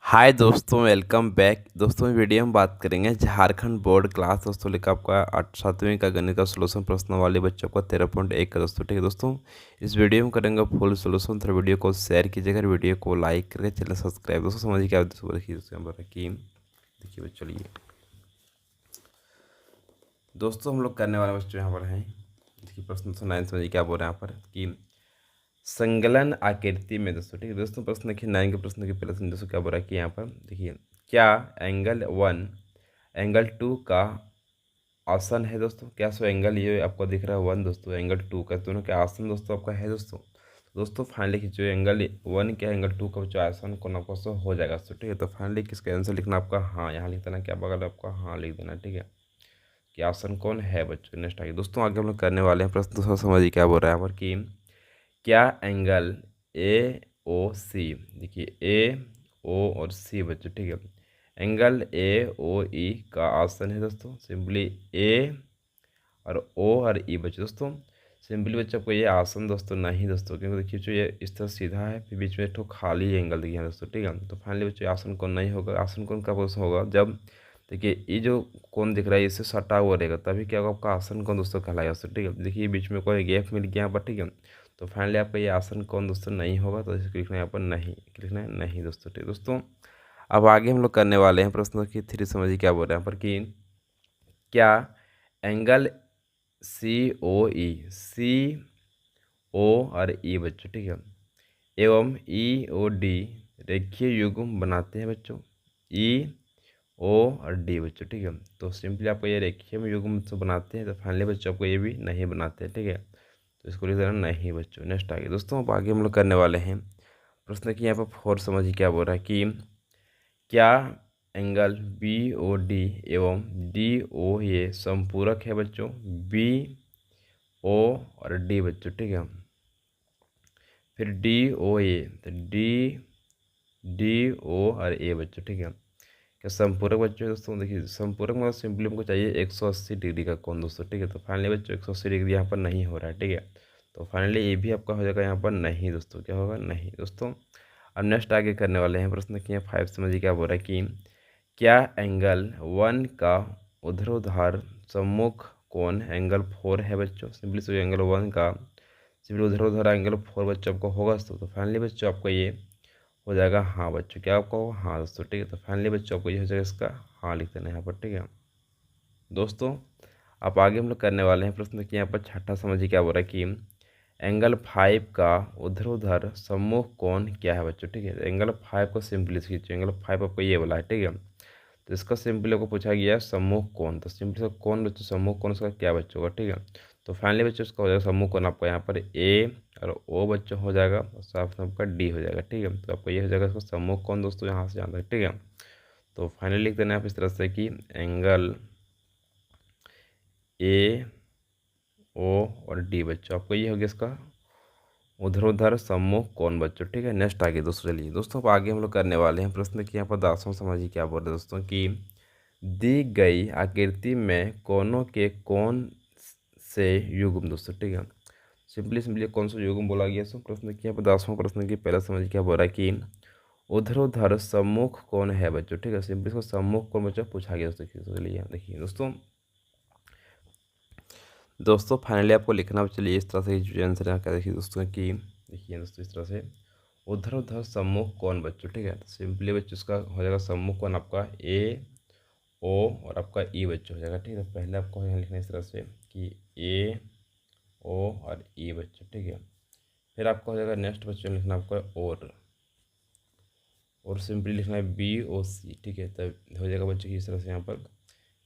हाय दोस्तों, welcome back. दोस्तों video में बात करेंगे झारखंड बोर्ड क्लास दोस्तों लिखा आपका 7वीं का गणित का सोल्यूशन प्रश्न वाले बच्चों का 13.1 का दोस्तों। ठीक है दोस्तों, इस वीडियो में करेंगे फुल सोल्यूशन। तो वीडियो को शेयर कीजिएगा, वीडियो को लाइक करके चैनल सब्सक्राइब। दोस्तों समझिए क्या दोस्तों, देखिए दोस्तों यहाँ पर कि देखिए बच्चों, चलिए दोस्तों हम लोग करने वाले बच्चों यहाँ पर हैं। देखिए प्रश्न दोस्तों 9 समझिए क्या बोल रहे हैं यहाँ पर कि संगलन आकृति में दोस्तों। ठीक है दोस्तों, प्रश्न देखिए 9 के प्रश्न के पहले से दोस्तों क्या बोल रहा है कि यहाँ पर देखिए, क्या एंगल 1 एंगल 2 का आसन है दोस्तों। क्या सो एंगल ये आपको दिख रहा है 1 दोस्तों, एंगल 2 का दोनों का आसन दोस्तों आपका है दोस्तों। दोस्तों फाइनली जो एंगल 1 क्या एंगल 2 का जो आसन कौन आपका सो हो जाएगा दोस्तों। ठीक है, तो फाइनली किसका आंसर लिखना आपका हाँ यहाँ लिख देना, क्या बगल आपका हाँ लिख देना। ठीक है, कि आसन कौन है बच्चों। नेक्स्ट आगे दोस्तों, आगे हम लोग करने वाले हैं प्रश्न दोस्तों। समझिए क्या बोल रहा है यहाँ पर कि क्या एंगल ए ओ सी, देखिए ए ओ और सी बच्चों। ठीक है, एंगल ए ओ ई का आसन है दोस्तों। सिंपली ए और ओ और ई बच्चों दोस्तों। सिंपली बच्चों आपको ये आसन दोस्तों नहीं दोस्तों, क्योंकि देखिए जो ये इस तरह सीधा है, फिर बीच में एक ठो खाली एंगल दिया है दोस्तों। ठीक है, तो फाइनली बच्चों आसन कौन नहीं होगा। आसन कौन का क्वेश्चन होगा जब देखिए ये जो कौन दिख रहा है इससे सटा हुआ रहेगा, तभी क्या होगा आपका आसन कौन दोस्तों कहलाएगा दोस्तों। ठीक है, देखिए बीच में कोई गैप मिल गया यहाँ पर। ठीक है, तो फाइनली आपका ये आसन कौन दोस्तों नहीं होगा, तो इसको लिखना है यहाँ पर नहीं, लिखना है नहीं दोस्तों। ठीक है दोस्तों, अब आगे हम लोग करने वाले हैं प्रश्न की 3। समझिए क्या बोल रहे हैं यहाँ पर कि क्या एंगल सी ओ ई, सी ओ और ई बच्चों। ठीक है, एवं ई ओ डी रेखीय युग्म बनाते हैं बच्चों। ई ओ और डी बच्चों। ठीक है, तो सिंपली आपको ये रेखीय में युग्म तो बनाते हैं, तो फाइनली बच्चों आपको ये भी नहीं बनाते हैं। ठीक है, तो इसको लिख देना नहीं बच्चों। नेक्स्ट आगे दोस्तों, अब आगे हम लोग करने वाले हैं प्रश्न की यहाँ पर 4। समझिए क्या बोल रहा है कि क्या एंगल बी ओ डी एवं डी ओ ये संपूरक है बच्चों। बी ओ और डी बच्चों। ठीक है, फिर डी ओ ए, तो डी ओ और ए बच्चों। ठीक है, क्या संपूरक बच्चों दोस्तों। देखिए संपूरक मतलब सिंपली हमको चाहिए 180 डिग्री का कोण दोस्तों। ठीक है, तो फाइनली बच्चों 180 डिग्री यहाँ पर नहीं हो रहा है। ठीक है, तो फाइनली ये भी आपका हो जाएगा यहाँ पर नहीं दोस्तों। क्या होगा नहीं दोस्तों। अब नेक्स्ट आगे करने वाले हैं प्रश्न की 5। समझिए क्या बोल रहा है कि क्या एंगल 1 का ऊर्ध्वाधर सम्मुख कोण एंगल 4 है बच्चों। सिंपली से एंगल 1 का सिंपली ऊर्ध्वाधर एंगल 4 बच्चों आपको होगा दोस्तों। तो फाइनली बच्चों आपको ये हो जाएगा हाँ बच्चों। क्या आपको होगा हाँ दोस्तों। ठीक है, तो फाइनली बच्चों आपको ये हो जाएगा इसका हाँ लिख देना यहाँ पर। ठीक है दोस्तों, अब आगे हम लोग करने वाले हैं प्रश्न कि यहाँ पर 6। समझिए क्या बोल रहा है कि एंगल 5 का ऊर्ध्वाधर सम्मुख कोण क्या है बच्चों। ठीक है, एंगल 5 को सिंपली खींचो। एंगल 5 आपको ये वाला है। ठीक है, तो इसका सिंपली आपको पूछा गया सम्मुख कोण, तो सिंपली इसका कौन बच्चों सम्मुख कोण इसका क्या बच्चों का। ठीक है, तो फाइनली बच्चों इसका हो जाएगा सम्मुख कोण आपका यहाँ पर ए और ओ बच्चों हो जाएगा, और साथ में आपका डी हो जाएगा। ठीक है, तो आपको ये हो जाएगा इसका सम्मुख कोण दोस्तों यहाँ से आता है। ठीक है, तो फाइनली लिख देना आप इस तरह से कि एंगल ए ओ और डी बच्चों आपको ये हो गया इसका ऊर्ध्वाधर सम्मुख कोण बच्चों। ठीक है, नेक्स्ट आगे दोस्तों चलिए दोस्तों, अब आगे हम लोग करने वाले हैं प्रश्न कि यहाँ पर 10वां समझिए क्या बोल रहे हैं दोस्तों कि दी गई आकृति में कोनों के कोण से युग्म दोस्तों। ठीक है, सिंपली सिंपली कौन सा युग्म बोला गया सो प्रश्न की यहाँ पर 10वां प्रश्न की पहला समझिए क्या बोल रहा है कि ऊर्ध्वाधर सम्मुख कोण है बच्चों। ठीक है, सिंपली इसको सम्मुख कोण बच्चों पूछा गया दोस्तों। चलिए देखिए दोस्तों फाइनली आपको लिखना चलिए इस तरह से जो आंसर है क्या देखिए दोस्तों कि देखिए दोस्तों इस तरह से ऊर्ध्वाधर सम्मुख कोण बच्चों। ठीक है, तो सिंपली बच्चों इसका हो जाएगा सम्मुख कोण आपका ए ओ और आपका ई बच्चों हो जाएगा। ठीक है, तो पहले आपको यहाँ लिखना इस तरह से कि ए ओ और ई बच्चों। ठीक है, फिर आपका हो जाएगा नेक्स्ट बच्चों लिखना आपका और सिंपली लिखना है बी ओ सी। ठीक है, तब हो जाएगा बच्चों की इस तरह से यहाँ पर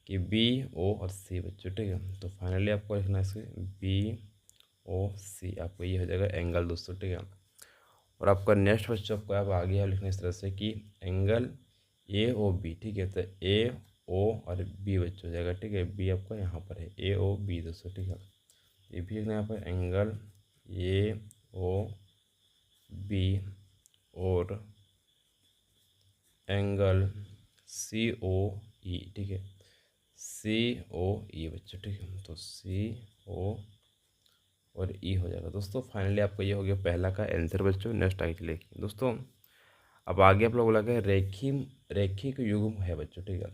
कि बी ओ और सी बच्चों। ठीक है, तो फाइनली आपको लिखना है इसे बी ओ सी, आपको ये हो जाएगा एंगल दोस्तों। ठीक है, और आपका नेक्स्ट बच्चों आपको आप आगे आप लिखना इस तरह से कि एंगल ए ओ बी। ठीक है, तो ए ओ और बी बच्चों हो जाएगा। ठीक है, बी आपका यहाँ पर है ए ओ बी दोस्तों। ठीक है, ये भी लिखना है यहाँ पर एंगल ए ओ बी और एंगल सी ओ ई। ठीक है, सी ओ ई बच्चों। ठीक है, तो सी ओ और ई हो जाएगा दोस्तों। फाइनली आपको ये हो गया पहला का आंसर बच्चों। नेक्स्ट आगे चलिए दोस्तों, अब आगे आप लोग बोला गया रैखिक युग्म है बच्चों, ठीक है।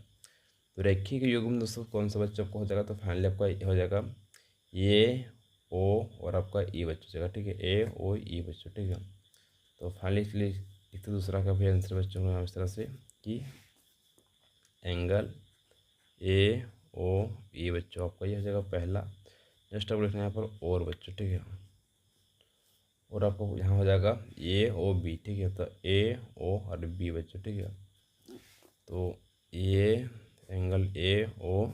तो रैखिक युग्म दोस्तों कौन सा बच्चों को हो जाएगा, तो फाइनली आपका हो जाएगा ए ओ और आपका ई बच्चों जाएगा, ठीक है, ए ओ ई बच्चों, ठीक है। तो फाइनली इसलिए लिखते दूसरा का भी आंसर बच्चों को इस तरह से कि एंगल ए ओ ई बच्चों आपका ये हो जाएगा पहला। नेक्स्ट आपको लिखना है यहाँ पर और बच्चों, ठीक है, और आपको यहाँ हो जाएगा ए ओ बी, ठीक है। तो ए ओ और बी बच्चों, ठीक है। तो ये एंगल ए ओ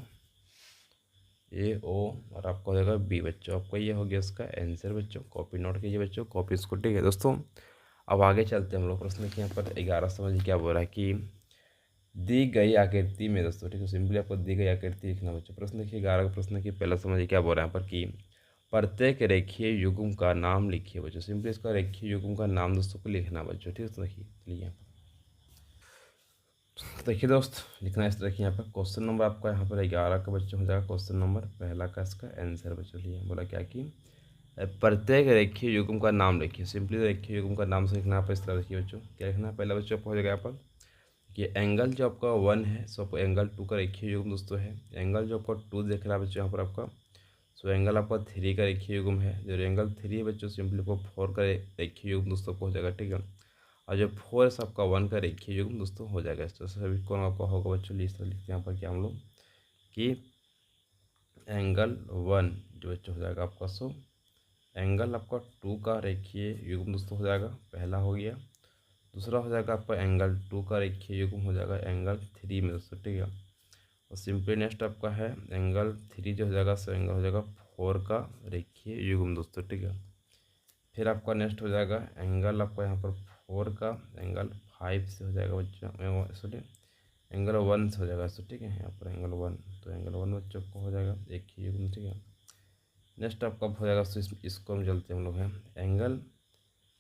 और आपका हो जाएगा बी बच्चों, आपका ये हो गया इसका आंसर बच्चों। कॉपी नोट कीजिए बच्चों, कॉपी इसको, ठीक है दोस्तों। अब आगे चलते हैं हम लोग प्रश्न के यहाँ पर 11 समझिए क्या बोल रहा है कि दी गई आकृति में दोस्तों, ठीक है, सिंपली आपको दी गई आकृति लिखना बच्चों। प्रश्न देखिए 11 का प्रश्न की पहला समझिए क्या बोल रहा है यहाँ पर कि प्रत्येक रेखीय युग्म का नाम लिखिए बच्चों। सिंपली इसका रेखीय युग्म का नाम दोस्तों को लिखना बच्चों, ठीक है। तो देखिए चलिए तो देखिए दोस्त लिखना इस तरह की यहाँ पर क्वेश्चन नंबर आपका यहाँ पर 11 का बच्चों हो जाएगा क्वेश्चन नंबर पहला का इसका आंसर बच्चों। लिए बोला क्या कि प्रत्येक रेखीय युग्म का नाम लिखिए। सिंपली रेखीय युग्म का नाम से लिखना आप इस तरह देखिए बच्चों। क्या लिखना है पहला बच्चों आपको हो जाएगा यहाँ पर कि एंगल जो आपका 1 है सो आपको एंगल 2 का रेखीय युग्म दोस्तों है। एंगल जो आपका 2 देख रहा है बच्चों यहाँ पर आपका, सो एंगल आपका 3 का रेखीय युग्म है। जो एंगल 3 है बच्चों सिंपली आपको 4 का रेखीय युग्म दोस्तों को हो जाएगा, ठीक है। और जो 4 है आपका 1 का रेखीय युग्म दोस्तों हो जाएगा। इस तरह से सभी कौन आपका होगा बच्चों, इस तरह लिखते हैं यहाँ पर क्या हम लोग कि एंगल 1 जो बच्चों हो जाएगा आपका, सो एंगल आपका 2 का रेखीय युग्म दोस्तों हो जाएगा, पहला हो गया। दूसरा हो जाएगा आपका एंगल 2 का रेखीय युग्म हो जाएगा एंगल 3 में दोस्तों, ठीक है। और सिंपली नेक्स्ट आपका है एंगल 3 जो हो जाएगा सो एंगल हो जाएगा 4 का रेखीय युग्म दोस्तों, ठीक है। फिर आपका नेक्स्ट हो जाएगा एंगल आपका यहाँ पर 4 का एंगल 5 से हो जाएगा बच्चों, सॉरी एंगल 1 से हो जाएगा सो, ठीक है। यहाँ पर एंगल 1, तो एंगल 1 बच्चों को हो जाएगा एक ही युग्म, ठीक है। नेक्स्ट आपका हो जाएगा सो इसको हम चलते हैं हम लोग हैं एंगल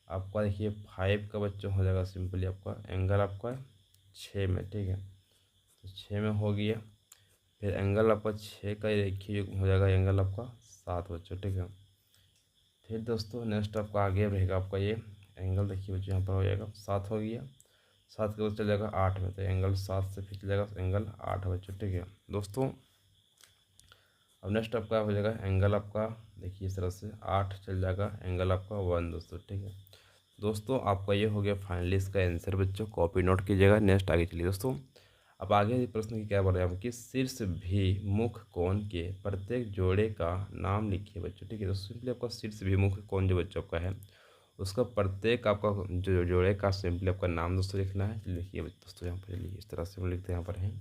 आपका देखिए 5 का बच्चों हो जाएगा सिंपली आपका एंगल आपका 6 में, ठीक है। तो 6 में हो गया। फिर एंगल आपका 6 का रेखीय युग्म हो जाएगा एंगल आपका 7 बच्चों, ठीक है। फिर दोस्तों नेक्स्ट आपका आगे रहेगा आपका ये एंगल देखिए बच्चों यहाँ पर हो जाएगा 7 हो गया। 7 के बाद चल जाएगा 8 में, तो एंगल 7 से फिर चल जाएगा एंगल 8 बच्चों, ठीक है दोस्तों। अब नेक्स्ट आपका हो जाएगा एंगल आपका देखिए इस तरह से 8 चल जाएगा एंगल आपका 1 दोस्तों, ठीक है दोस्तों। आपका ये हो गया फाइनली इसका आंसर बच्चों, कॉपी नोट कीजिएगा। नेक्स्ट आगे चलिए दोस्तों। अब आगे प्रश्न की क्या बोल रहे हैं कि शीर्ष भी मुख कोण के प्रत्येक जोड़े का नाम लिखिए बच्चों, ठीक है। तो सिंपली आपका शीर्ष भी मुख कोण जो बच्चों का है उसका प्रत्येक आपका जो जोड़े का सिंपली आपका नाम दोस्तों लिखना है। लिखिए दोस्तों यहाँ पर इस तरह से हम लिखते हैं यहाँ पर है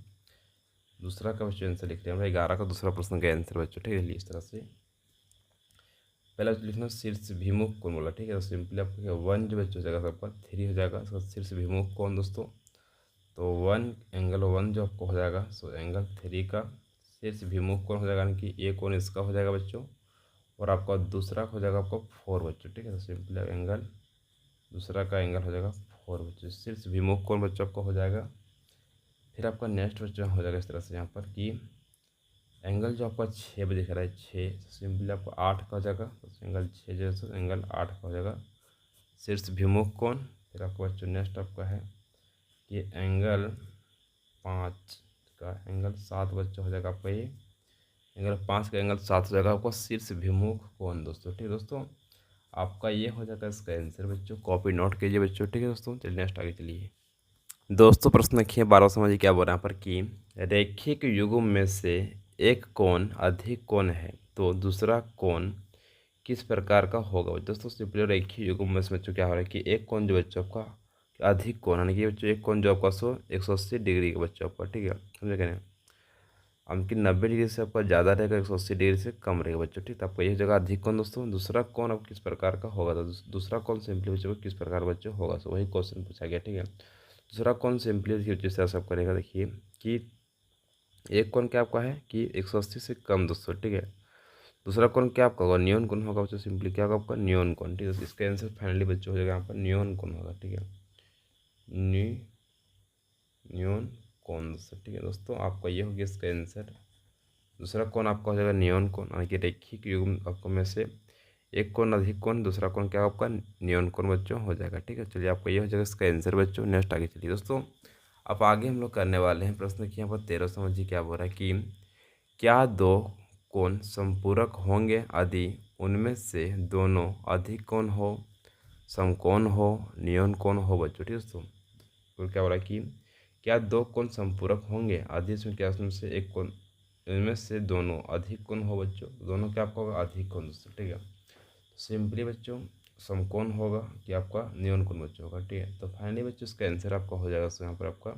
दूसरा का बच्चों आंसर लिखते हैं 11 का दूसरा प्रश्न का आंसर बच्चों, ठीक है। इस तरह से पहला लिखना शीर्ष विमुख कोण बोला, ठीक है। तो सिंपली आपको 1 जो बच्चों हो जाएगा सबका 3 हो जाएगा इसका शीर्ष विमुख कोण दोस्तों। तो 1 एंगल 1 जो आपको हो जाएगा सो एंगल 3 का शीर्ष विमुख कोण हो जाएगा, यानी कि ए कोण इसका हो जाएगा बच्चों। और आपका दूसरा हो जाएगा आपको 4 बच्चों, ठीक है। तो सिंपली एंगल दूसरा का एंगल हो जाएगा 4 बच्चों, शीर्ष विमुख कोण बच्चों आपको हो जाएगा। फिर आपका नेक्स्ट बच्चों हो जाएगा इस तरह से यहाँ पर कि एंगल जो आपका 6 बजे दिख रहा है 6, सिंपली आपको 8 का हो जाएगा। तो एंगल 6 जैसे एंगल 8 का हो जाएगा शीर्ष विमुख कोण। फिर आपका बच्चों नेक्स्ट आपका है कि एंगल 5 का एंगल 7 बच्चों हो जाएगा आपका ये एंगल 5 का एंगल 7 हो जाएगा आपका शीर्ष विमुख कोण दोस्तों, ठीक है दोस्तों। आपका ये हो जाएगा इसका आंसर बच्चों, कॉपी नोट कीजिए बच्चों, ठीक है दोस्तों। चलिए नेक्स्ट आगे चलिए दोस्तों। प्रश्न देखिए 12 समझिए क्या बोल रहा है यहाँ पर कि रैखिक युग्म में से एक कोण अधिक कोण है तो दूसरा कोण किस प्रकार का होगा दोस्तों। सिंपली रैखिक युग्म में से बच्चों क्या हो रहा है कि एक कोण जो बच्चों आपका अधिक कोण यानी कि बच्चों एक कोण जो आपका 180 डिग्री का बच्चों आपका, ठीक है समझे क्या। हम कि 90 डिग्री से आपका ज़्यादा रहेगा 180 डिग्री से कम रहेगा बच्चों, ठीक है। आपका यह जगह अधिक कोण दोस्तों। दूसरा कोण अब किस प्रकार का होगा तो दूसरा कोण सिंपली बच्चों किस प्रकार बच्चों होगा, सो वही क्वेश्चन पूछा गया, ठीक है। दूसरा कोण सिंपली देखिए जिस तरह से आप करेगा देखिए कि एक कोण क्या आपका है कि 180 से कम दोस्तों, ठीक है। दूसरा कोण क्या आपका होगा न्यून कोण होगा बच्चों, सिंपली क्या होगा आपका न्यून कोण, ठीक है। इसका आंसर फाइनली बच्चों हो जाएगा यहाँ पर न्यून कोण होगा, ठीक है न्यून कोण दोस्तों, ठीक है दोस्तों। आपका ये हो गया इसका आंसर। दूसरा कोण आपका हो जाएगा न्यून कोण यानी कि रैखिक युग्म आपको में से एक कोण अधिक कोण, दूसरा कोण क्या आपका न्यून कोण बच्चों हो जाएगा। ठीक है, चलिए आपका ये हो जाएगा इसका आंसर बच्चों। नेक्स्ट आगे चलिए दोस्तों, अब आगे हम लोग करने वाले हैं प्रश्न की यहाँ पर 13 समझिए क्या बोल रहा है कि क्या दो कोण संपूरक होंगे यदि उनमें से दोनों अधिक कोण हो, समकोण हो, न्यून कोण हो बच्चों। ठीक है दोस्तों, तो क्या हो रहा है कि क्या दो कोण संपूरक होंगे यदि इसमें क्या उसमें से एक कोण, इनमें से दोनों अधिक कोण हो बच्चों। दोनों क्या आपका होगा अधिक कोण दोस्तों। ठीक है, सिंपली बच्चों समकोण होगा कि आपका न्यून कोण बच्चों होगा। ठीक है, तो फाइनली बच्चों इसका आंसर आपका हो जाएगा। तो यहाँ पर आपका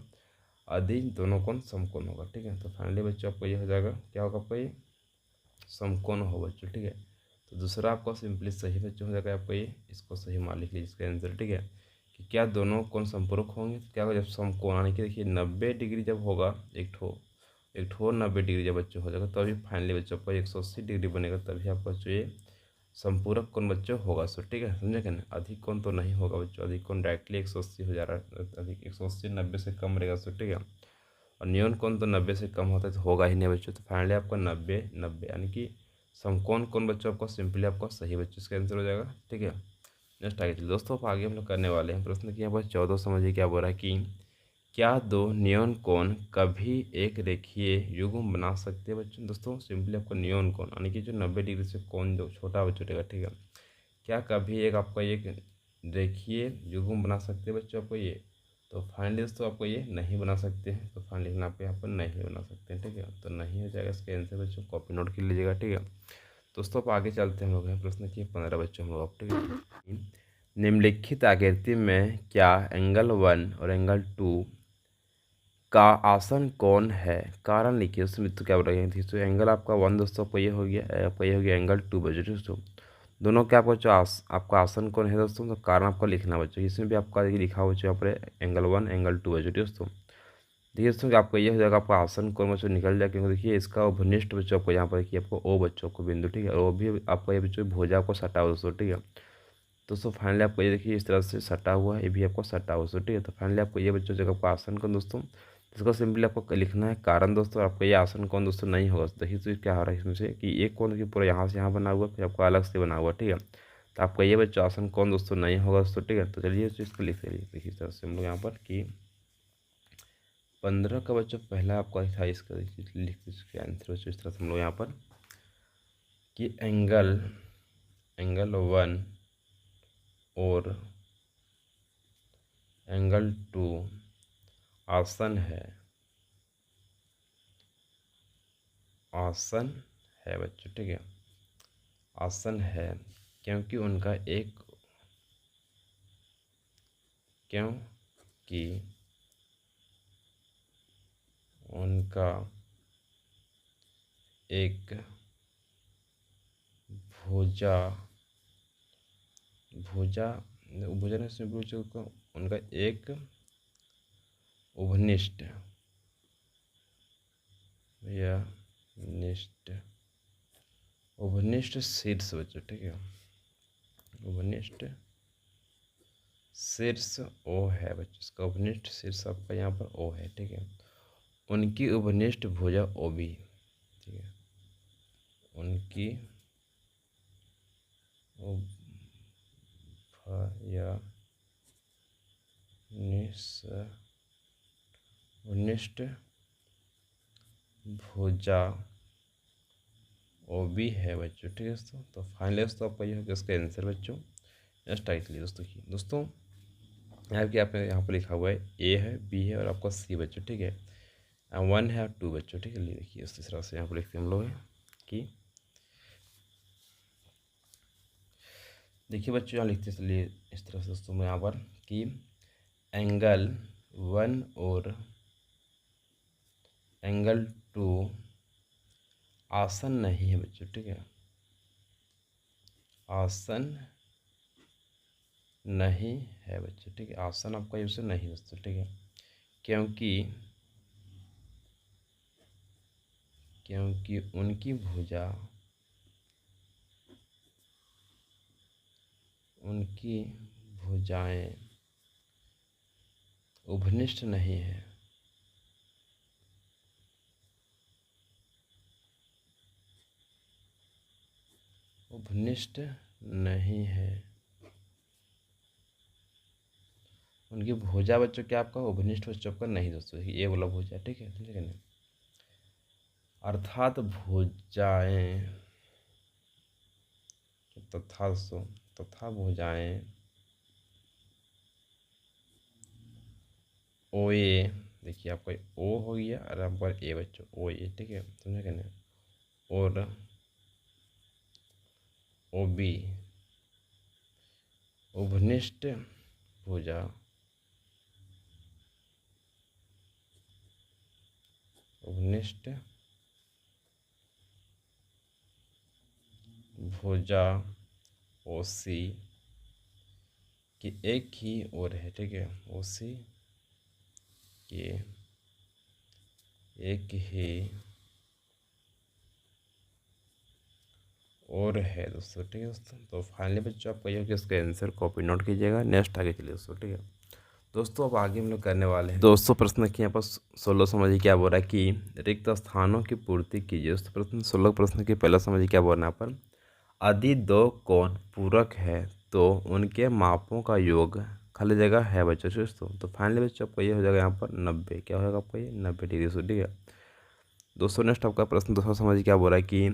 अधिक दोनों कोण समकोण होगा। ठीक है, तो फाइनली बच्चों आपको ये हो जाएगा, क्या होगा आपका ये समकोण हो बच्चों। ठीक है, तो दूसरा आपका सिंपली सही बच्चों हो जाएगा आपका ये, इसको सही मान लिख लीजिए इसका आंसर। ठीक है, कि क्या दोनों कोण संपूरक होंगे, तो क्या होगा जब समकोण यानी कि देखिए 90 डिग्री जब होगा एक ठो 90 डिग्री जब बच्चों हो जाएगा, तभी फाइनली बच्चों आपका 180 डिग्री बनेगा, तभी आपका जो ये संपूरक कोण बच्चों होगा। सो ठीक है, समझे क्या, अधिक कोण तो नहीं होगा बच्चों, अधिक कोण डायरेक्टली 180 हो जा रहा है, अधिक 180 90 से कम रहेगा। सो ठीक है, और न्यून कोण तो 90 से कम होता है तो होगा ही नहीं बच्चों। तो फाइनली आपका 90 यानी कि समकोण कोण बच्चों आपको सिंपली आपका सही बच्चों इसका आंसर हो जाएगा। ठीक है, नेक्स्ट आगे चलिए दोस्तों, अब आगे हम लोग करने वाले हैं प्रश्न की यहाँ पर 14 समझिए क्या बोल रहा है कि क्या दो न्यून कोण कभी एक रेखीय युग्म बना सकते हैं बच्चों। दोस्तों सिंपली आपको न्यून कोण यानी कि जो 90 डिग्री से कोण जो छोटा बच्चों रहेगा। ठीक है, क्या कभी एक आपका एक रेखीय युग्म बना सकते हैं बच्चों आपको ये, तो फाइनली दोस्तों आपको ये नहीं बना सकते हैं। तो फाइनली लिखना पे यहाँ पर नहीं बना सकते हैं। ठीक है, तो नहीं हो जाएगा इसका आंसर बच्चों, कॉपी नोट कर लीजिएगा। ठीक है दोस्तों, अब आगे चलते हैं हम लोग हैं प्रश्न की 15 बच्चों हम लोग अब। ठीक है, निम्नलिखित आकृति में क्या एंगल 1 और एंगल 2 का आसन कौन है, कारण लिखिए। उसमें तो क्या बोल रहे हैं, तो एंगल आपका 1 दोस्तों आपका ये हो गया, आपका ये हो गया एंगल 2 बच्चों। दोस्तों दोनों क्या आपका जो आपका आसन कौन है दोस्तों, तो कारण आपको लिखना बच्चों। इसमें भी आपका लिखा हुआ बच्चों यहाँ पर एंगल 1 एंगल 2 बच्चों। दोस्तों देखिए दोस्तों कि आपका ये हो जाएगा आपका आसन कौन बच्चों निकल जाए, क्योंकि देखिए इसका उपनिष्ठ बच्चों आपको यहाँ पर देखिए आपको ओ बच्चों को बिंदु। ठीक है, और वो भी आपका ये बच्चों भुजा को सटा हुआ दोस्तों। ठीक है, दोस्तों फाइनली आपको ये देखिए इस तरह से सटा हुआ है, ये भी आपको सटा हुआ दोस्तों। ठीक है, तो फाइनली आपको ये बच्चों जगह आपका आसन कौन दोस्तों, इसको सिंपली आपको लिखना है कारण दोस्तों। आपको ये आसन कौन दोस्तों नहीं होगा। देखिए तो क्या हो रहा है इसमें से कि एक कौन देखिए पूरा यहाँ से यहाँ बना हुआ, फिर आपको अलग से बना हुआ। ठीक है, तो आपका ये बच्चों आसन कौन दोस्तों नहीं होगा दोस्तों। ठीक है, तो चलिए इसको लिख लीजिए। देखिए इस तरह से हम लोग यहाँ पर कि 15 का बच्चों पहला आपका था, इसका लिख इसके आंसर बच्चों इस तरह से हम लोग यहाँ पर कि एंगल 1 और एंगल 2 आसन है, आसन है बच्चों। ठीक है, आसन है क्योंकि उनका एक भुजा भुजा भुजा ने उनका एक उभनिष्ठ या निष्ठ उभनिष्ठ शीर्ष बच्चों। ठीक है, उभनिष्ठ शीर्ष ओ है बच्चों, इसका उभनिष्ठ शीर्ष आपका यहाँ पर ओ है। ठीक है, उनकी उभनिष्ठ भुजा ओ भी। ठीक है, उनकी उभनिष्ठ भुजा ओ भी है बच्चों। ठीक है दोस्तों, तो फाइनली दोस्तों आपका ये होगा इसका आंसर बच्चों। नेक्स्ट आइए चलिए दोस्तों यहाँ की आपने यहाँ पर लिखा हुआ है ए है, बी है और आपका सी बच्चों। ठीक है, 1 है और 2 बच्चों। ठीक है, देखिए इस तरह से यहाँ पर लिखते हैं हम लोग कि देखिए बच्चों यहाँ लिखते चलिए इस तरह से दोस्तों मैं यहाँ पर कि एंगल 1 और एंगल 2 आसन नहीं है बच्चों। ठीक है, आसन नहीं है बच्चों। ठीक है, आसन आपका यूज नहीं दोस्तों। ठीक है, क्योंकि उनकी भुजाएं उभनिष्ठ नहीं है, उभनिष्ठ नहीं है। उनकी भुजा बच्चों क्या आपका उपनिष्ठ बच्चों का नहीं दोस्तों, ये वाला भुजा, ठीक है, ठीक है नहीं। अर्थात भुजाएं तथा तथा भुजाएं ओ ए, देखिए आपका ओ हो गया और आपका ए बच्चों ओ ए, ठीक है, समझे क्या नहीं। और ओ बी उपनिष्ठ भुजा, उपनिष्ठ भुजा ओ सी की एक ही ओर है, ठीक है, ओ सी के एक ही और है दोस्तों, ठीक है दोस्तों। तो फाइनली बच्चों आपका ये हो कि इसका आंसर कॉपी नोट कीजिएगा। नेक्स्ट आगे चलिए दोस्तों, ठीक है दोस्तों। अब आगे हम लोग करने वाले हैं दोस्तों प्रश्न की यहाँ पर 16 समझिए क्या बोल रहा है कि रिक्त स्थानों की पूर्ति कीजिए। दोस्तों प्रश्न 16 प्रश्न की पहला समझिए क्या बोल रहा है यहाँ पर, यदि दो कोण पूरक है तो उनके मापों का योग खाली जगह है बच्चों दोस्तों। तो फाइनली बच्चों आपका ये हो जाएगा यहाँ पर 90, क्या होगा आपका ये 90 डिग्री से, ठीक है दोस्तों। नेक्स्ट आपका प्रश्न दोस्तों समझिए क्या बोल रहा है कि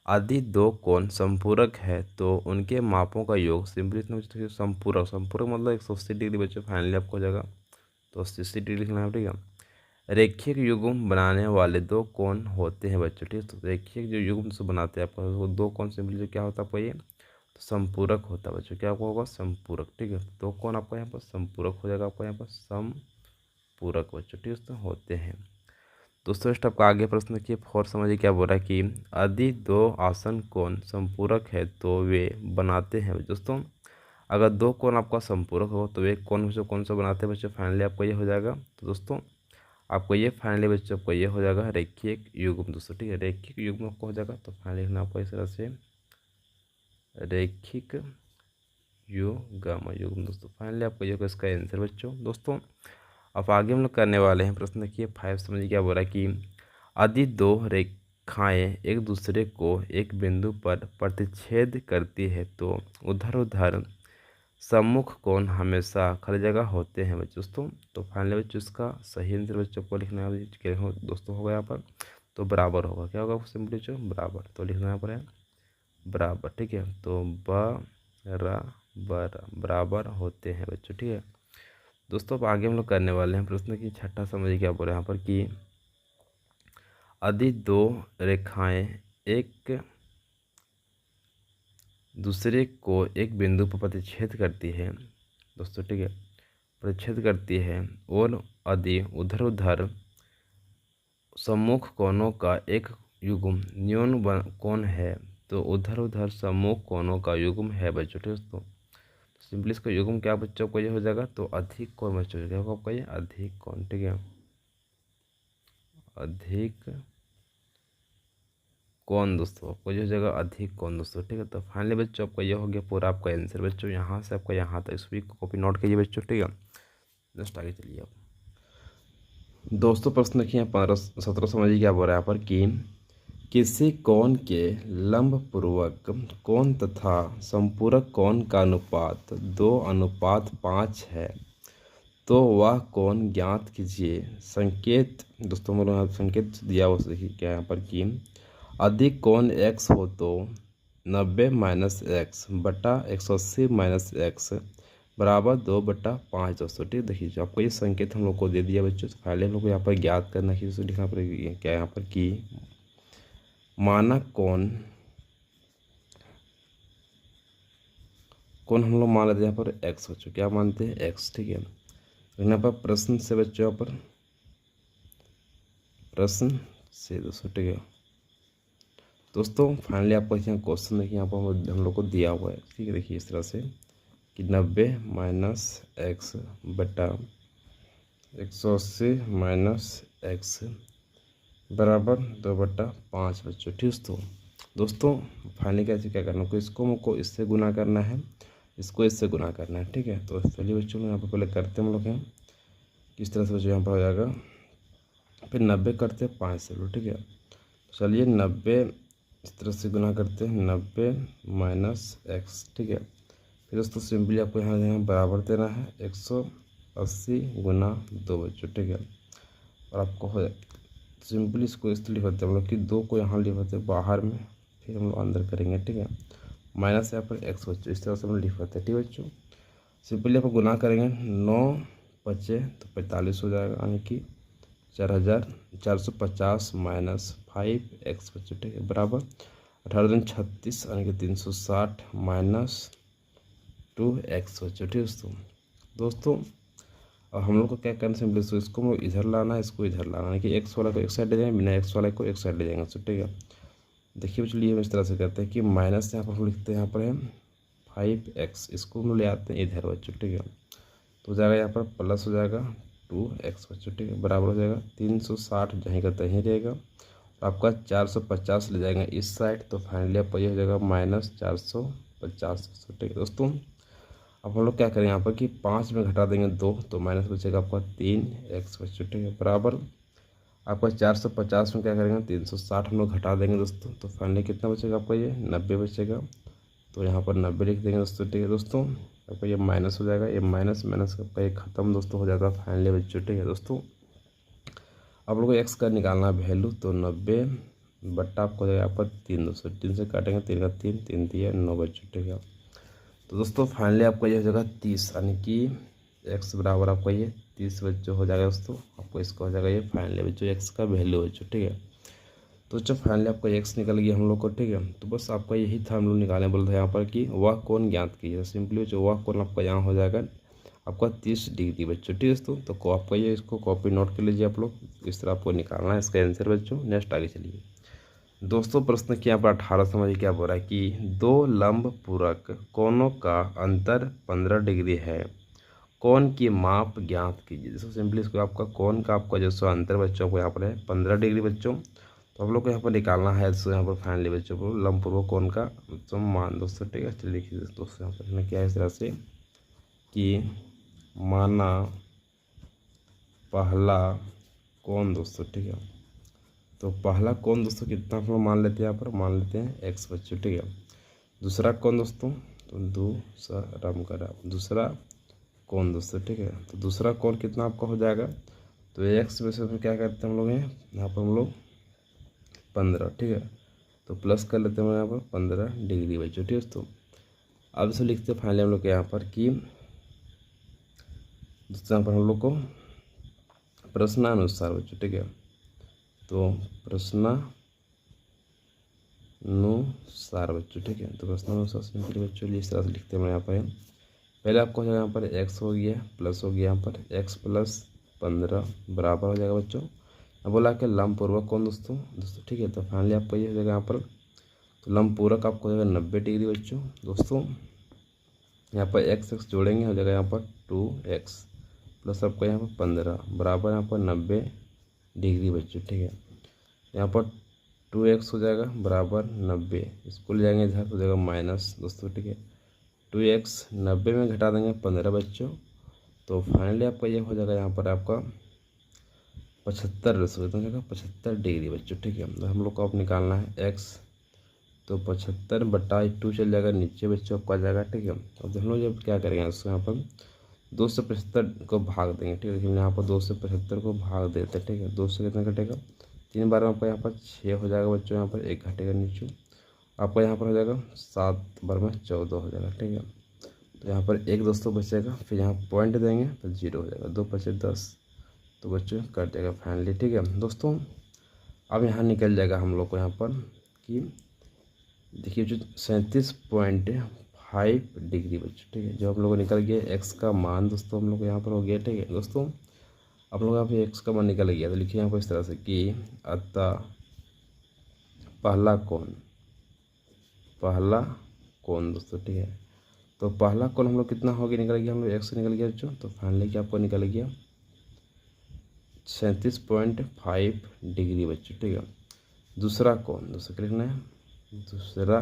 यदि दो कोण संपूरक है तो उनके मापों का योग, सिंपली इतना संपूरक, संपूरक मतलब 180 डिग्री बच्चों, फाइनली आपको हो जाएगा तो 80 डिग्री लिखना है, ठीक है। रेखिक युग्म बनाने वाले दो कोण होते हैं बच्चों, ठीक है। तो रेखिक जो युग्म से बनाते हैं आपका वो दो कोण, सिंपली जो क्या होता है आपका ये तो संपूरक होता है बच्चों, क्या आपको होगा संपूरक, ठीक है। दो कोण आपका यहाँ पर संपूरक हो जाएगा, आपका यहाँ पर संपूरक बच्चों, ठीक है, तो होते हैं दोस्तों। इस आपका आगे प्रश्न देखिए 4 समझिए क्या बोल रहा है कि यदि दो आसन कोण संपूरक है तो वे बनाते हैं दोस्तों। अगर दो कोण आपका संपूरक हो तो वे कौन सा बनाते हैं बच्चों, फाइनली आपको ये हो जाएगा। तो दोस्तों आपको ये फाइनली बच्चों आपको ये हो जाएगा रेखिक युग्म दोस्तों, ठीक है, रेखिक युग्म आपको हो जाएगा। तो फाइनली लिखना आपको इस तरह से रेखिक युग्म दोस्तों, फाइनली आपको ये होगा इसका आंसर बच्चों दोस्तों। अब आगे हम लोग करने वाले हैं प्रश्न देखिए 5 समझिए क्या बोल रहा है कि यदि दो रेखाएं एक दूसरे को एक बिंदु पर प्रतिच्छेद करती है तो उधर उधर सम्मुख कोण हमेशा खाली जगह होते हैं बच्चों दोस्तों। तो फाइनली बच्चों इसका सही आंसर बच्चों को लिखना है दोस्तों, होगा यहाँ पर तो बराबर होगा, क्या होगा सिंपली बच्चों बराबर, तो लिखना यहाँ पर है बराबर, ठीक है। तो बराबर होते हैं बच्चों, ठीक है दोस्तों। अब आगे हम लोग करने वाले हैं प्रश्न की 6 समझिए क्या बोल रहे हैं यहाँ पर कि यदि दो रेखाएं एक दूसरे को एक बिंदु पर प्रतिच्छेद करती है दोस्तों, ठीक है, प्रतिच्छेद करती है और यदि उधर उधर सम्मुख कोणों का एक युग्म न्यून कोण है तो उधर उधर सम्मुख कोणों का युग्म है बच्चों, ठीक है दोस्तों। सिंपली इसका युग्म क्या बच्चों को ये हो जाएगा तो अधिक कोण बच्चों, क्या होगा आपका ये अधिक कोण, ठीक है, अधिक कोण दोस्तों, आपको ये हो जाएगा अधिक कोण दोस्तों, ठीक है। तो फाइनली बच्चों आपका ये हो गया पूरा आपका आंसर बच्चों, यहाँ से आपका यहाँ तक, इस वीक को कॉपी नोट कीजिए बच्चों, ठीक है। नेक्स्ट आगे चलिए आप दोस्तों प्रश्न देखिए 17 समझिए क्या बोल रहा है यहाँ पर कि किसी कोण के लंबपूर्वक कोण तथा संपूरक कोण का अनुपात 2:5 है तो वह कोण ज्ञात कीजिए। संकेत दोस्तों हम लोग संकेत दिया हुआ देखिए क्या यहाँ पर कि अधिक कोण x हो तो 90 माइनस एक्स बटा 180 माइनस एक्स बराबर 2/5 दोस्तों, ठीक देखिए जो आपको ये संकेत हम लोग को दे दिया बच्चों। तो फाइनली हम लोग को यहाँ पर ज्ञात करना है, दोस्तों लिखना पड़ेगा क्या यहाँ पर कि मानक कोण हम लोग मान लेते हैं यहाँ पर x बच्चों, क्या मानते हैं x, ठीक है। यहाँ पर प्रश्न से बच्चों यहाँ पर प्रश्न से दोस्तों, ठीक है दोस्तों। फाइनली आपको यहाँ क्वेश्चन देखिए यहाँ पर हम लोग को दिया हुआ है, ठीक है, देखिए इस तरह से कि 90 माइनस एक्स बटा 180 माइनस एक्स बराबर 2/5 बच्चों, ठीक दोस्तों। फाइनली कैसे क्या करना है, इसको हमको इससे गुना करना है, इसको इससे गुना करना है, ठीक है। तो चलिए बच्चों यहाँ पर पहले करते हैं हम लोग हैं किस तरह से बच्चों यहाँ पर हो जाएगा, फिर 90 करते हैं 5 से, ठीक है। चलिए 90 इस तरह से गुना करते हैं 90 माइनस एक्स, ठीक है। फिर दोस्तों सिंपली आपको यहाँ बराबर देना है 180 गुना 2 बच्चों, ठीक है। और आपको हो सिंपली इसको इस तरह लिखते हैं हम लोग कि 2 को यहाँ लिखते हैं बाहर में, फिर हम लोग अंदर करेंगे, ठीक है। माइनस यहाँ पर एक्स बच्चों, इस तरह से हम लोग लिखते हैं, ठीक है बच्चों। सिंपली आप गुना करेंगे 9 बचे तो 45 हो जाएगा, यानी कि 4450 माइनस 5x बच्चों, ठीक है, बराबर 18 यानी कि 360 माइनस 2x बच्चों, ठीक है दोस्तों। अब हम लोग को क्या करना है, सिंपली इसको हम इधर लाना है, इसको इधर लाना है कि एक्स वाला को एक साइड ले जाएंगे, बिना एक्स वाले को एक साइड ले जाएंगे, ठीक है। देखिए चलिए हम इस तरह से करते हैं कि माइनस यहाँ पर हम लिखते हैं, यहाँ पर है 5x, इसको हम ले आते हैं इधर बच्चों, ठीक है। तो हो जाएगा यहाँ पर प्लस हो जाएगा 2x बच्चों, ठीक है, बराबर हो जाएगा 360 जहीं का तहीं रहेगा। आपका 450 ले जाएंगे इस साइड, तो फाइनली आपका ये हो जाएगा माइनस 450, ठीक है दोस्तों। अब हम लोग क्या करें यहाँ पर कि 5 में घटा देंगे 2, तो माइनस बचेगा आपका 3x बच्चों, ठीक है, बराबर आपका 450 में क्या करेंगे 360 हम लोग घटा देंगे दोस्तों, तो फाइनली कितना बचेगा आपका ये 90 बचेगा। तो यहाँ पर 90 लिख देंगे दोस्तों, ठीक है दोस्तों। आपका ये माइनस हो जाएगा, ये माइनस माइनस आपका ये खत्म दोस्तों हो जाता है फाइनली बच्चों, ठीक है दोस्तों। आप लोग को एक्स का निकालना वैल्यू, तो 90 बट्टा आपको हो जाएगा यहाँ पर 3 दोस्तों, 3 से काटेंगे 3 का 3, 3 दिया 9 बच्चों, ठीक है। तो दोस्तों फाइनली आपका ये हो जाएगा 30, यानी कि एक्स बराबर आपका ये 30 बच्चों हो जाएगा दोस्तों। आपको इसका हो जाएगा ये फाइनली बच्चों एक्स का वैल्यू बच्चों, ठीक है। तो बच्चों फाइनली आपका एक्स निकल गया हम लोग को, ठीक है। तो बस आपका यही था, हम लोग निकालने बोल रहे हैं यहाँ पर कि वह कोण ज्ञात कीजिए। सिंपली जो वह कोण आपका यहाँ हो जाएगा आपका 30 डिग्री बच्चों, ठीक है दोस्तों। तो आपका ये इसको कॉपी नोट कर लीजिए आप लोग, इस तरह आपको निकालना है इसका आंसर बच्चों। नेक्स्ट आगे चलिए दोस्तों, प्रश्न की यहाँ पर 18 समझिए क्या बोल रहा है कि 2 लंब पूरक कोणों का अंतर 15 डिग्री है, कोण की माप ज्ञात कीजिए। जैसे सिंपली इसको आपका कोण का आपका जो अंतर बच्चों को यहाँ पर है 15 डिग्री बच्चों। तो हम लोग को यहाँ पर निकालना है, तो यहाँ पर फाइनली बच्चों को लंब पूर्वक कोण का मान दोस्तों, ठीक है। चलिए देखिए दोस्तों यहाँ पर क्या है इस तरह से कि माना पहला कोण दोस्तों, ठीक है। तो पहला कोण दोस्तों कितना हम लोग मान लेते हैं, यहाँ पर मान लेते हैं एक्स बच्चों, ठीक है। दूसरा कोण दोस्तों, तो दूसरा कोण दोस्तों, ठीक है। तो दूसरा कोण कितना आपका हो जाएगा, तो एक्स में से तो क्या करते हैं हम लोग यहाँ पर हम लोग 15, ठीक है। तो प्लस कर लेते हैं यहाँ पर 15 डिग्री बच्चों, ठीक है दोस्तों। अब इसे लिखते हैं फाइनली हम लोग यहाँ पर कि यहाँ पर हम लोग को प्रश्नानुसार बच्चों, ठीक है। तो प्रश्नानुसार बच्चों, ठीक है। तो प्रश्नानुसार सिंपली बच्चों इस तरह से लिखते हैं यहाँ पर। पहले आपको हो जाएगा यहाँ पर एक्स हो गया प्लस हो गया यहाँ पर एक्स प्लस 15 बराबर हो जाएगा बच्चों। अब बोला कि लंब पूर्वक कोण दोस्तों, ठीक है। तो फाइनली आपको ये हो जाएगा यहाँ पर, तो लंब पूरक आपको हो जाएगा 90 डिग्री बच्चों दोस्तों। यहाँ पर एक्स जोड़ेंगे हो जाएगा यहाँ पर 2x प्लस आपका यहाँ पर 15 बराबर यहाँ पर 90 डिग्री बच्चों, ठीक है। यहाँ पर 2x हो जाएगा बराबर 90, इसको ले जाएंगे इधर हो जाएगा माइनस दोस्तों, ठीक है। 2x 90 में घटा देंगे 15 बच्चों, तो फाइनली आपका ये हो जाएगा यहाँ पर आपका 75 हो जाएगा 75 डिग्री बच्चों, ठीक है। तो हम लोग को अब निकालना है x, तो 75 बटा 2 चल जाएगा नीचे बच्चों आपका आ जाएगा, ठीक है। अब हम लोग जब क्या करेंगे उसको यहाँ पर 2 से 75 को भाग देंगे, ठीक है। लेकिन यहाँ पर 2 से 75 को भाग देते हैं, ठीक है। 2 से कितना घटेगा 3 बार में आपका यहाँ पर 6 हो जाएगा बच्चों, यहाँ पर 1 घटेगा नीचे आपका यहाँ पर हो जाएगा 7 बार में 14 हो जाएगा, ठीक है। तो यहाँ पर 1 दोस्तों बचेगा, फिर यहाँ पॉइंट देंगे तो 0 हो जाएगा, 2 पचे 10, तो बच्चों कट जाएगा फाइनली, ठीक है दोस्तों। अब यहाँ निकल जाएगा हम लोग को यहाँ पर कि देखिए जो 37.5 डिग्री बच्चों, ठीक है। जो हम लोग को निकल गया एक्स का मान दोस्तों हम लोग यहाँ पर हो गया, ठीक है दोस्तों। आप लोग यहाँ पे एक्स का मान निकल गया, तो लिखिए यहाँ पर इस तरह से कि अतः पहला कोण दोस्तों, ठीक है। तो पहला कोण हम लोग कितना हो गया निकल गया, हम लोग एक्स निकल गया बच्चों। तो फाइनली क्या आपको निकल गया 37.5 डिग्री बच्चों, ठीक है। दूसरा कोण दोस्तों क्या लिखना है, दूसरा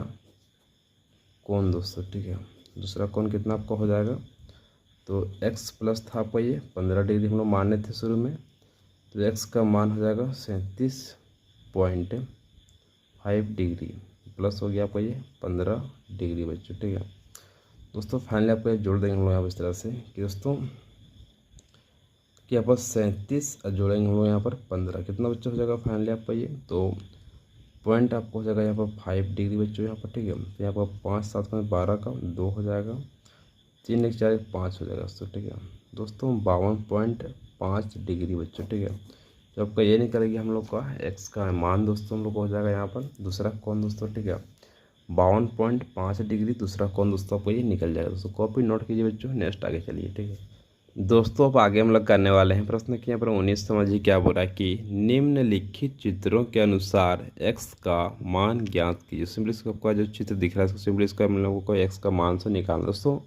कोण दोस्तों, ठीक है। दूसरा कोण कितना आपका हो जाएगा, तो x प्लस था आपका ये 15 डिग्री हम लोग माने थे शुरू में, तो x का मान हो जाएगा 37.5 डिग्री। प्लस हो गया आपका ये 15 डिग्री बच्चों, ठीक है दोस्तों। फाइनली आपको ये जोड़ देंगे हम लोग यहाँ पर इस तरह से कि दोस्तों कि यहाँ पर 37 और जोड़ेंगे हम लोग यहाँ पर 15, कितना बच्चों हो जाएगा फाइनली आपका ये, तो पॉइंट आपको हो जाएगा यहाँ पर 5 डिग्री बच्चों यहाँ पर, ठीक है। तो यहाँ पर 5 7 में 12 का 2 हो जाएगा, 3 1 4 5 हो जाएगा दोस्तों, ठीक है दोस्तों। 52.5 डिग्री बच्चों, ठीक है। तो आपका ये निकलेगी हम लोग का एक्स का मान दोस्तों हम लोग को हो जाएगा यहाँ पर दूसरा कौन दोस्तों, ठीक है 52.5 डिग्री दूसरा कौन दोस्तों आपको ये निकल जाएगा दोस्तों। कॉपी नोट कीजिए बच्चों, नेक्स्ट आगे चलिए, ठीक है दोस्तों। अब आगे हम लोग करने वाले हैं प्रश्न कि यहाँ पर 19 समझिए क्या बोल रहा है कि निम्नलिखित चित्रों के अनुसार x का मान ज्ञात कीजिए। सिंपली इसका जो चित्र दिख रहा है इसको सिंपली इसका हम लोगों को x का मान से निकालना दोस्तों।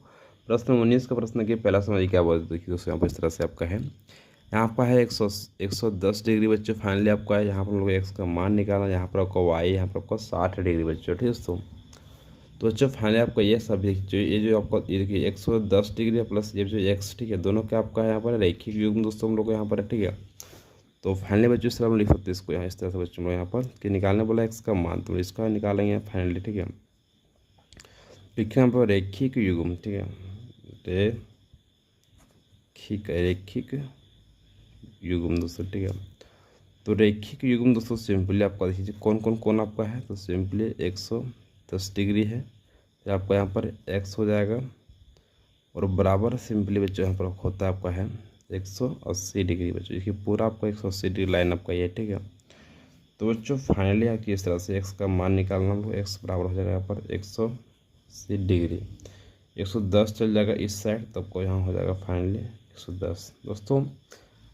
प्रश्न 19 का प्रश्न की पहला समझिए क्या बोल रहे देखिए दोस्तों, यहाँ पर इस तरह से आपका है, यहाँ पर है 110 डिग्री बच्चों फाइनली आपका है। यहाँ पर हम लोग x का मान निकालना, यहाँ पर आपका y, यहाँ पर आपका 60 डिग्री बच्चों, ठीक है दोस्तों। तो बच्चों फाइनली आपको ये सब जो ये जो आपको ये देखिए 110 डिग्री प्लस ये जो एक्स, ठीक है दोनों क्या आपका यहाँ पर रैखिक युग्म दोस्तों हम लोग को यहाँ पर, ठीक है। तो फाइनली बच्चों इस तरह हम लिख सकते हैं इसको यहाँ इस तरह से बच्चों लोग यहाँ पर कि निकालने बोला एक्स का मान, तो इसका निकालेंगे फाइनली, ठीक है। लिखे यहाँ पर रैखिक युग्म, ठीक है रैखिक युग्म दोस्तों, ठीक है। तो रैखिक युग्म दोस्तों सिंपली आपका देखिए कौन कौन कौन आपका है, तो सिंपली 110 डिग्री है तो आपका यहाँ पर x हो जाएगा और बराबर सिंपली बच्चों यहाँ पर होता है आपका है 180 डिग्री बच्चों, देखिए पूरा आपका 180 डिग्री लाइन आपका ये, ठीक है। तो बच्चों फाइनली आपकी इस तरह से x का मान निकालना हम लोग, x बराबर हो जाएगा यहाँ पर 180 डिग्री, 110 चल जाएगा इस साइड तो आपको यहाँ हो जाएगा फाइनली 110 दोस्तों।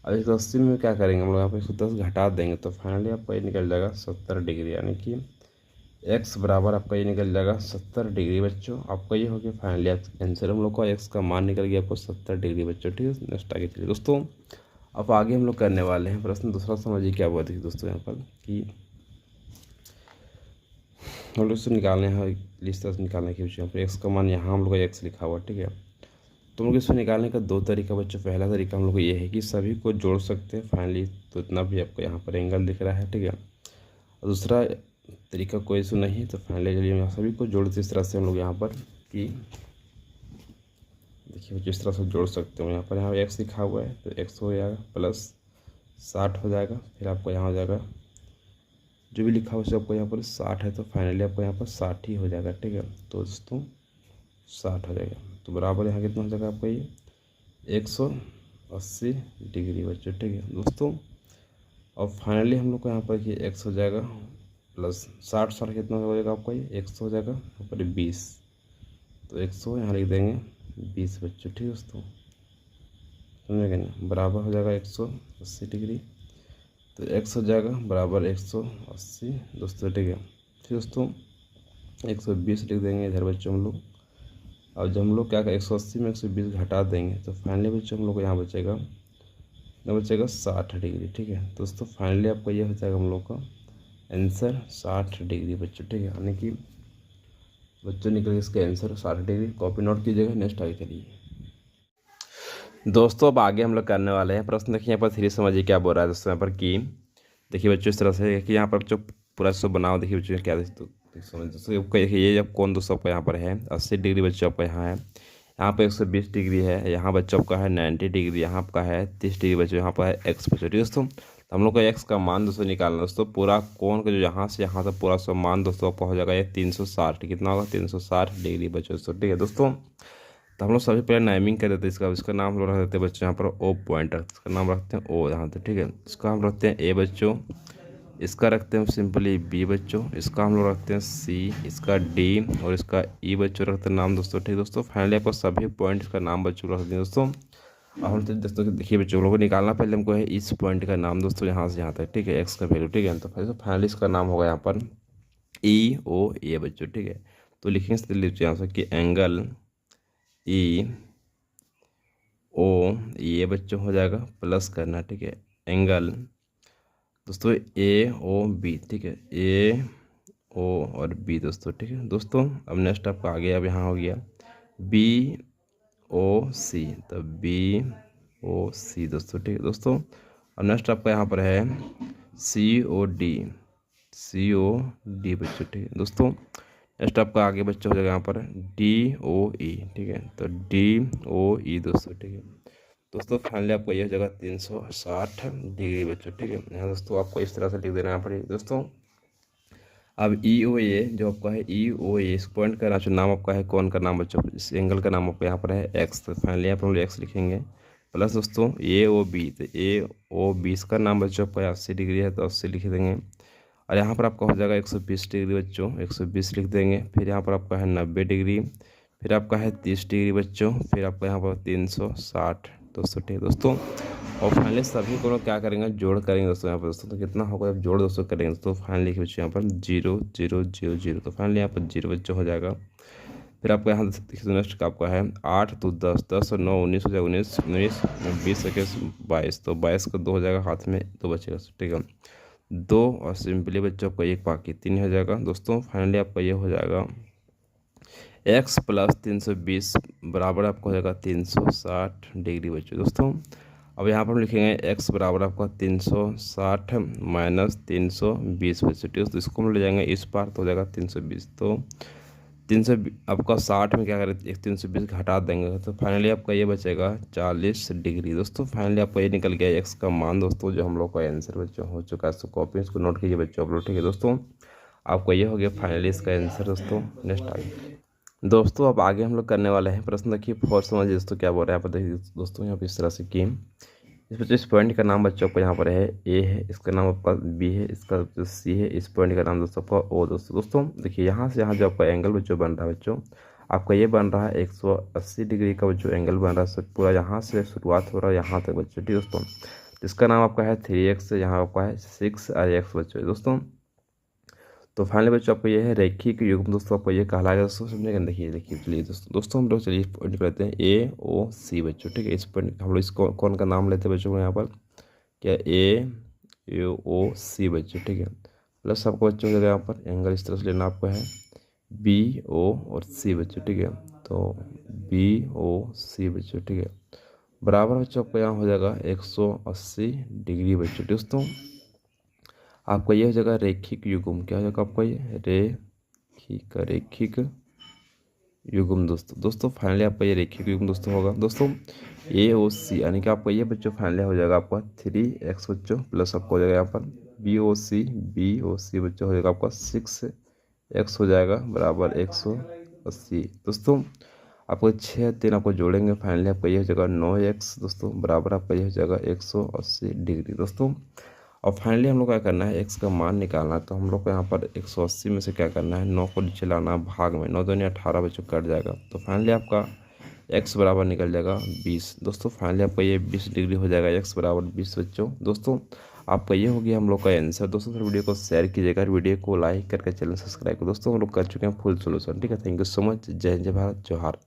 अब 180 में क्या करेंगे हम लोग यहाँ पर 110 घटा देंगे तो फाइनली आपका ये निकल जाएगा 70 डिग्री, यानी कि x बराबर आपका ये निकल जाएगा 70 डिग्री बच्चों। आपका ये हो गया फाइनली आंसर हम लोग का x का मान निकल गया आपको 70 डिग्री बच्चों, ठीक है। नेक्स्ट आगे चलिए दोस्तों, अब आगे हम लोग करने वाले हैं प्रश्न दूसरा समझिए क्या बोलते हैं दोस्तों यहाँ पर कि हम लोग इससे निकालने हैं लिस्ट से निकालने के यहाँ पर x का मान यहाँ हम लोग का x लिखा हुआ, ठीक है। तो हम लोग इसको निकालने का दो तरीका बच्चों, पहला तरीका हम लोग को ये है कि सभी को जोड़ सकते हैं फाइनली, तो इतना भी आपको यहाँ पर एंगल दिख रहा है, ठीक है। और दूसरा तरीका कोई इशू नहीं, तो फाइनली चलिए हम सभी को जोड़ते इस तरह से हम लोग यहाँ पर कि देखिए जिस तरह से जोड़ सकते हो यहाँ पर x लिखा हुआ है तो x हो जाएगा प्लस 60 हो जाएगा, फिर आपको यहाँ हो जाएगा जो भी लिखा हुआ है आपको यहाँ पर 60 है तो फाइनली आपको यहाँ पर 60 ही हो जाएगा, ठीक है। तो दोस्तों 60 हो जाएगा तो बराबर यहाँ कितना हो जाएगा आपका ये 180 डिग्री बच्चों, ठीक है दोस्तों। और फाइनली हम लोग को यहाँ पर ये x हो जाएगा प्लस 60 कितना हो जाएगा आपका ये 100 हो जाएगा यहाँ पर 20, तो 100 यहाँ लिख देंगे 20 बच्चों, ठीक है दोस्तों समझेंगे ना, बराबर हो जाएगा 180 डिग्री, तो x हो जाएगा बराबर 180 दोस्तों, ठीक है। फिर दोस्तों 120 लिख देंगे इधर बच्चों हम लोग। अब जब हम लोग क्या 180 में 120 घटा देंगे तो फाइनली बच्चों हम लोग को यहाँ बचेगा 60 डिग्री, ठीक है दोस्तों। फाइनली आपका ये हो जाएगा हम लोग का आंसर 60 डिग्री बच्चों, ठीक है, यानी कि बच्चों निकल इसका आंसर 60 डिग्री। कॉपी नोट कीजिएगा, नेक्स्ट आगे चलिए दोस्तों। अब आगे हम लोग करने वाले हैं प्रश्न, देखिए यहाँ पर 3 समझिए क्या बोल रहा है दोस्तों यहाँ पर कि देखिए बच्चों इस तरह से देखिए यहाँ पर जो पूरा सब बनाओ, देखिए बच्चों क्या समझ दोस्तों देखिए ये जब कौन दोस्तों आपका यहाँ पर है 80 डिग्री बच्चों आपका यहाँ है, यहाँ पर 120 डिग्री है, यहाँ बच्चों आपका है 90 डिग्री, यहाँ आपका है 30 डिग्री बच्चों, यहाँ पर है x बच्चों, ठीक दोस्तों। तो हम लोग को x का मान दोस्तों निकालना दोस्तों, पूरा कोण का जो यहाँ से यहाँ तक पूरा सब मान दोस्तों आपका हो जाएगा ये 360, कितना होगा 360 डिग्री बच्चों, ठीक है दोस्तों। तो हम लोग सभी पहले नाइमिंग कर देते हैं इसका नाम हम लोग रख देते हैं बच्चों यहाँ पर ओ पॉइंट, इसका नाम रखते हैं ओ यहाँ पर, ठीक है। इसका हम रखते हैं ए बच्चों, इसका रखते हैं सिंपली बी बच्चों, इसका हम लोग रखते हैं सी, इसका डी और इसका ई बच्चों रखते हैं नाम दोस्तों, ठीक दोस्तों। फाइनली आपको सभी पॉइंट्स का नाम बच्चों रख दें दोस्तों। अब हम दोस्तों देखिए बच्चों लोगों को निकालना पहले हमको है इस पॉइंट का नाम दोस्तों यहाँ से यहाँ तक, ठीक है, एक्स का वैल्यू, ठीक है। तो फाइनली इसका नाम होगा यहाँ पर ई ओ ए बच्चों, ठीक है। तो लिखेंगे यहाँ से कि एंगल ई ओ ये बच्चों हो जाएगा प्लस करना, ठीक है, एंगल दोस्तों ए ओ बी, ठीक है, ए ओ और बी दोस्तों, ठीक है दोस्तों। अब नेक्स्ट आपका आ गया, अब यहाँ हो गया बी ओ सी, तो बी ओ सी दोस्तों, ठीक है दोस्तों। अब नेक्स्ट आपका यहाँ पर है सी ओ डी, COD बच्चों, ठीक है दोस्तों। नेक्स्ट आपका आगे बच्चा हो जाएगा यहाँ पर DOE, ठीक है, तो DOE दोस्तों, ठीक है दोस्तों। फाइनली आपको यह हो जाएगा 360 डिग्री बच्चों, ठीक है। यहाँ दोस्तों आपको इस तरह से लिख देना पड़ेगा दोस्तों। अब EOA जो आपका है, EOA इस पॉइंट का नाम आपका है, कौन का नाम बच्चों, इस एंगल का नाम आपका यहाँ पर है एक्स। तो फाइनली यहाँ पर हम लोग एक्स लिखेंगे, प्लस दोस्तों AOB, तो AOB इसका नाम बच्चों आपका 80 डिग्री है, तो 80 लिख देंगे। और यहाँ पर आपका हो जाएगा 120 डिग्री बच्चों, 120 लिख देंगे। फिर यहाँ पर आपका है 90 डिग्री, फिर आपका है 30 डिग्री बच्चों, फिर आपका यहाँ पर 360 दोस्तों, ठीक है दोस्तों। और फाइनली सभी को लोग क्या करेंगे, जोड़ करेंगे दोस्तों यहाँ पर दोस्तों। तो कितना होगा जब जोड़ दोस्तों करेंगे दोस्तों, फाइनली लिखे बच्चों यहाँ पर 0 0 0 0, तो फाइनली यहाँ पर 0 बच्चों हो जाएगा। फिर आपका यहाँ देखिए नेक्स्ट का आपका है 8 तो 10, 10 और 9 19 हो जाएगा, 19 19 20 21 22, तो 22 को 2 हो जाएगा, हाथ में 2 बचेगा, ठीक है 2 और सिंपली बच्चों आपका 1 बाकी 3 हो जाएगा दोस्तों। फाइनली आपका ये हो जाएगा x प्लस 320 बराबर आपका हो जाएगा 360 डिग्री बच्चों दोस्तों। अब यहाँ पर हम लिखेंगे x बराबर आपका 360 माइनस 320 बच्चों, ठीक है। तो इसको हम ले जाएंगे इस पार, तो हो जाएगा 320, तो 300 आपका 60 में क्या करें, 320 हटा देंगे, तो फाइनली आपका ये बचेगा 40 डिग्री दोस्तों। फाइनली आपका ये निकल गया x का मान दोस्तों, जो हम लोग का आंसर बच्चों हो चुका है। तो कॉपी इसको नोट कीजिए बच्चों आप लोग, ठीक है दोस्तों। आपका ये हो गया फाइनली इसका आंसर दोस्तों। नेक्स्ट आगे दोस्तों, अब आगे हम लोग करने वाले हैं प्रश्न। देखिए फोर्थ समझिए दोस्तों क्या बोल रहा है यहाँ पर, देखिए दोस्तों यहाँ पर इस तरह से कि इस पॉइंट का नाम बच्चों को यहाँ पर है A है, इसका नाम आपका B है, इसका जो C है, इस पॉइंट का नाम दोस्तों आपका O दोस्तों। देखिए यहाँ से यहाँ जो आपका एंगल बच्चों बन रहा है बच्चों, आपका ये बन रहा है 180 डिग्री का बच्चों एंगल बन रहा है, पूरा यहाँ से शुरुआत हो रहा है यहाँ तक बच्चों, ठीक दोस्तों। जिसका नाम आपका है 3x, यहाँ आपका है 6x बच्चों दोस्तों। तो फाइनली बच्चों आपको ये है रैखिक युग्म दोस्तों, आपको ये कहलाएगा दोस्तों, समझेगा। देखिए देखिए चलिए दोस्तों हम लोग चलिए पॉइंट लेते हैं AOC बच्चों, ठीक है। इस पॉइंट हम लोग इसको कौन का नाम लेते हैं बच्चों यहाँ पर, क्या AOC बच्चों, ठीक है। प्लस आपको बच्चों को यहाँ पर एंगल इस तरह से लेना आपको है BO और C बच्चों, ठीक है। तो BOC बच्चों, ठीक है, बराबर बच्चों आपको यहाँ हो जाएगा 180 डिग्री बच्चों दोस्तों। आपका ये हो जाएगा रैखिक युग्म, क्या हो जाएगा आपका ये रैखिक युग्म दोस्तों। फाइनली आपका ये रैखिक युग्म दोस्तों होगा दोस्तों AOC, यानी कि आपका ये बच्चों फाइनली हो जाएगा आपका 3x बच्चों, प्लस आपको हो जाएगा यहाँ पर BOC बच्चों हो जाएगा आपका 6x हो जाएगा बराबर 180 दोस्तों। आपको 6 3 आपको जोड़ेंगे, फाइनली आपका ये हो जाएगा 9x दोस्तों, बराबर आपका ये हो जाएगा 180 डिग्री दोस्तों। और फाइनली हम लोग क्या करना है, x का मान निकालना है। तो हम लोग को यहाँ पर 180 में से क्या करना है, 9 को नीचे लाना है भाग में, 9 दूनी 18 बच्चों कट जाएगा, तो फाइनली आपका x बराबर निकल जाएगा 20 दोस्तों। फाइनली आपका ये 20 डिग्री हो जाएगा, x बराबर 20 बच्चों दोस्तों। आपका ये हो गया हम लोग का आंसर दोस्तों। फिर वीडियो को शेयर कीजिएगा, वीडियो को लाइक करके चैनल सब्सक्राइब करो दोस्तों। हम लोग कर चुके हैं फुल सोल्यूशन, ठीक है। Thank you so much. जय हिंद, जय भारत, जोहार।